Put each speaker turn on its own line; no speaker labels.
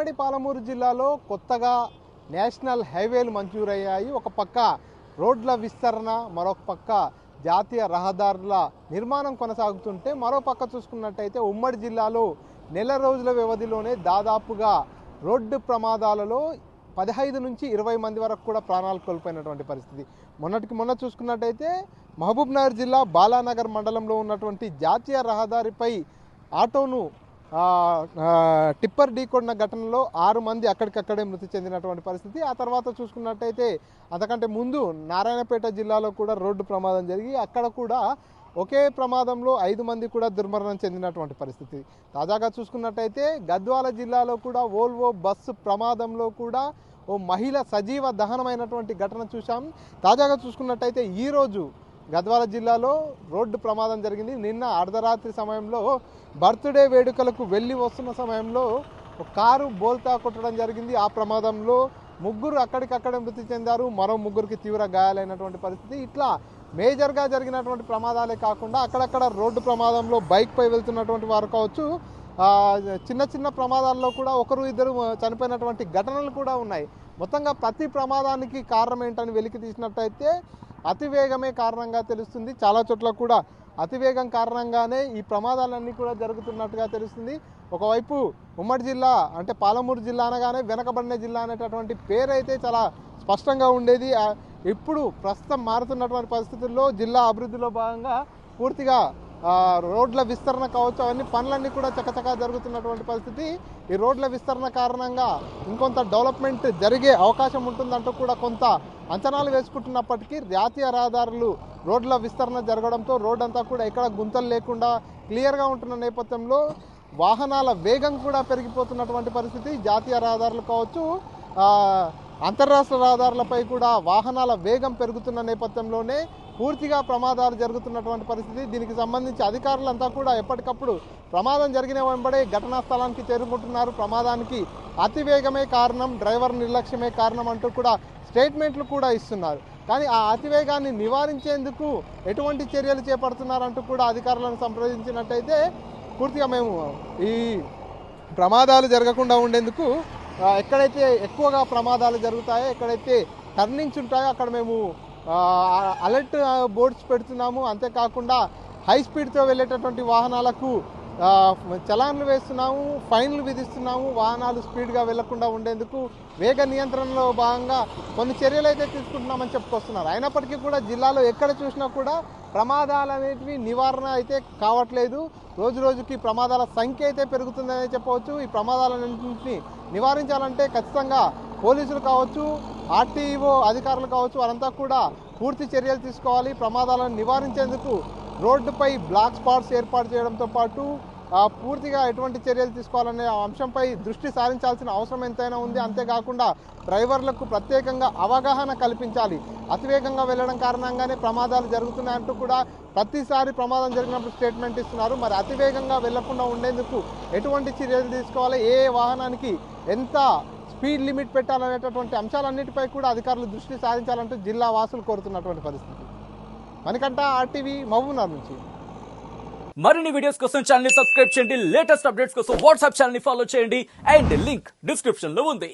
ఉమ్మడి పాలమూరు జిల్లాలో కొత్తగా నేషనల్ హైవేలు మంజూరయ్యాయి. ఒక పక్క రోడ్ల విస్తరణ, మరొక పక్క జాతీయ రహదారుల నిర్మాణం కొనసాగుతుంటే, మరో పక్క చూసుకున్నట్టయితే ఉమ్మడి జిల్లాలో నెల రోజుల వ్యవధిలోనే దాదాపుగా రోడ్డు ప్రమాదాలలో 15 నుంచి 20 మంది వరకు కూడా ప్రాణాలు కోల్పోయినటువంటి పరిస్థితి. మొన్న చూసుకున్నట్టయితే మహబూబ్నగర్ జిల్లా బాలానగర్ మండలంలో ఉన్నటువంటి జాతీయ రహదారిపై ఆటోను టిప్పర్ ఢీకొన్న ఘటనలో 6 మంది అక్కడికక్కడే మృతి చెందినటువంటి పరిస్థితి. ఆ తర్వాత చూసుకున్నట్టయితే అంతకంటే ముందు నారాయణపేట జిల్లాలో కూడా రోడ్డు ప్రమాదం జరిగి అక్కడ కూడా ఒకే ప్రమాదంలో 5 మంది కూడా దుర్మరణం చెందినటువంటి పరిస్థితి. తాజాగా చూసుకున్నట్టయితే గద్వాల జిల్లాలో కూడా వోల్వో బస్సు ప్రమాదంలో కూడా ఓ మహిళ సజీవ దహనమైనటువంటి ఘటన చూసాం. తాజాగా చూసుకున్నట్టయితే ఈరోజు గద్వాల జిల్లాలో రోడ్డు ప్రమాదం జరిగింది. నిన్న అర్ధరాత్రి సమయంలో బర్త్డే వేడుకలకు వెళ్ళి వస్తున్న సమయంలో ఒక కారు బోల్తా కొట్టడం జరిగింది. ఆ ప్రమాదంలో 3 అక్కడికక్కడే మృతి చెందారు, మరో 3కి తీవ్ర గాయాలైనటువంటి పరిస్థితి. ఇట్లా మేజర్గా జరిగినటువంటి ప్రమాదాలే కాకుండా అక్కడక్కడ రోడ్డు ప్రమాదంలో బైక్పై వెళ్తున్నటువంటి వారు కావచ్చు, చిన్న చిన్న ప్రమాదాల్లో కూడా 1-2 చనిపోయినటువంటి ఘటనలు కూడా ఉన్నాయి. మొత్తంగా ప్రతి ప్రమాదానికి కారణం ఏంటని వెలికి తీసినట్టయితే అతివేగమే కారణంగా తెలుస్తుంది. చాలా చోట్ల కూడా అతివేగం కారణంగానే ఈ ప్రమాదాలన్నీ కూడా జరుగుతున్నట్టుగా తెలుస్తుంది. ఒకవైపు ఉమ్మడి జిల్లా అంటే పాలమూరు జిల్లా అనగానే వెనకబడిన జిల్లా అనేటటువంటి పేరైతే చాలా స్పష్టంగా ఉండేది. ఇప్పుడు ప్రస్తుతం మారుతున్నటువంటి పరిస్థితుల్లో జిల్లా అభివృద్ధిలో భాగంగా పూర్తిగా రోడ్ల విస్తరణ కావచ్చు, అవన్నీ పనులన్నీ కూడా చకచకా జరుగుతున్నటువంటి పరిస్థితి. ఈ రోడ్ల విస్తరణ కారణంగా ఇంకొంత డెవలప్మెంట్ జరిగే అవకాశం ఉంటుందంటూ కూడా కొంత అంచనాలు వేసుకుంటున్నప్పటికీ జాతీయ రహదారులు రోడ్ల విస్తరణ జరగడంతో రోడ్ అంతా కూడా ఎక్కడ గుంతలు లేకుండా క్లియర్గా ఉంటున్న నేపథ్యంలో వాహనాల వేగం కూడా పెరిగిపోతున్నటువంటి పరిస్థితి. జాతీయ రహదారులు కావచ్చు, అంతర్రాష్ట్ర రహదారులపై కూడా వాహనాల వేగం పెరుగుతున్న నేపథ్యంలోనే పూర్తిగా ప్రమాదాలు జరుగుతున్నటువంటి పరిస్థితి. దీనికి సంబంధించి అధికారులంతా కూడా ఎప్పటికప్పుడు ప్రమాదం జరిగిన వెంబడే ఘటనా స్థలానికి చేరుకుంటున్నారు. ప్రమాదానికి అతివేగమే కారణం, డ్రైవర్ నిర్లక్ష్యమే కారణం అంటూ కూడా స్టేట్మెంట్లు కూడా ఇస్తున్నారు. కానీ ఆ అతివేగాన్ని నివారించేందుకు ఎటువంటి చర్యలు చేపడుతున్నారంటూ కూడా అధికారులను సంప్రదించినట్టయితే పూర్తిగా మేము ఈ ప్రమాదాలు జరగకుండా ఉండేందుకు ఎక్కడైతే ఎక్కువగా ప్రమాదాలు జరుగుతాయో, ఎక్కడైతే టర్నింగ్స్ ఉంటాయో అక్కడ మేము అలర్ట్ బోర్డ్స్ పెడుతున్నాము. అంతేకాకుండా హై స్పీడ్తో వెళ్ళేటటువంటి వాహనాలకు చలాన్లు వేస్తున్నాము, ఫైన్లు విధిస్తున్నాము. వాహనాలు స్పీడ్గా వెళ్లకుండా ఉండేందుకు వేగ నియంత్రణలో భాగంగా కొన్ని చర్యలు అయితే తీసుకుంటున్నామని చెప్పుకొస్తున్నారు. అయినప్పటికీ కూడా జిల్లాలో ఎక్కడ చూసినా కూడా ప్రమాదాలు అనేటివి నివారణ అయితే కావట్లేదు. రోజు రోజుకి ప్రమాదాల సంఖ్య అయితే పెరుగుతుందని చెప్పవచ్చు. ఈ ప్రమాదాలన్నింటినీ నివారించాలంటే ఖచ్చితంగా పోలీసులు కావచ్చు, ఆర్టీఓ అధికారులు కావచ్చు, వారంతా కూడా పూర్తి చర్యలు తీసుకోవాలి. ప్రమాదాలను నివారించేందుకు రోడ్డుపై బ్లాక్ స్పాట్స్ ఏర్పాటు చేయడంతో పాటు పూర్తిగా ఎటువంటి చర్యలు తీసుకోవాలనే అంశంపై దృష్టి సారించాల్సిన అవసరం ఎంతైనా ఉంది. అంతేకాకుండా డ్రైవర్లకు ప్రత్యేకంగా అవగాహన కల్పించాలి. అతివేగంగా వెళ్ళడం కారణంగానే ప్రమాదాలు జరుగుతున్నాయంటూ కూడా ప్రతిసారి ప్రమాదం జరిగినప్పుడు స్టేట్మెంట్ ఇస్తున్నారు. మరి అతివేగంగా వెళ్లకుండా ఉండేందుకు ఎటువంటి చర్యలు తీసుకోవాలి, ఏ వాహనానికి ఎంత స్పీడ్ లిమిట్ పెట్టాలనేటటువంటి అంశాలన్నిటిపై కూడా అధికారులు దృష్టి సారించాలంటూ జిల్లా వాసులు కోరుతున్నటువంటి పరిస్థితి. మణికంఠ, RTV, మహబూబ్నగర్ నుంచి.
మరిన్ని వీడియోస్ కోసం ఛానల్ ని సబ్స్క్రైబ్ చేయండి. లేటెస్ట్ అప్డేట్స్ కోసం వాట్సాప్ ఛానల్ ని ఫాలో చేయండి. అండ్ లింక్ డిస్క్రిప్షన్ లో ఉంది.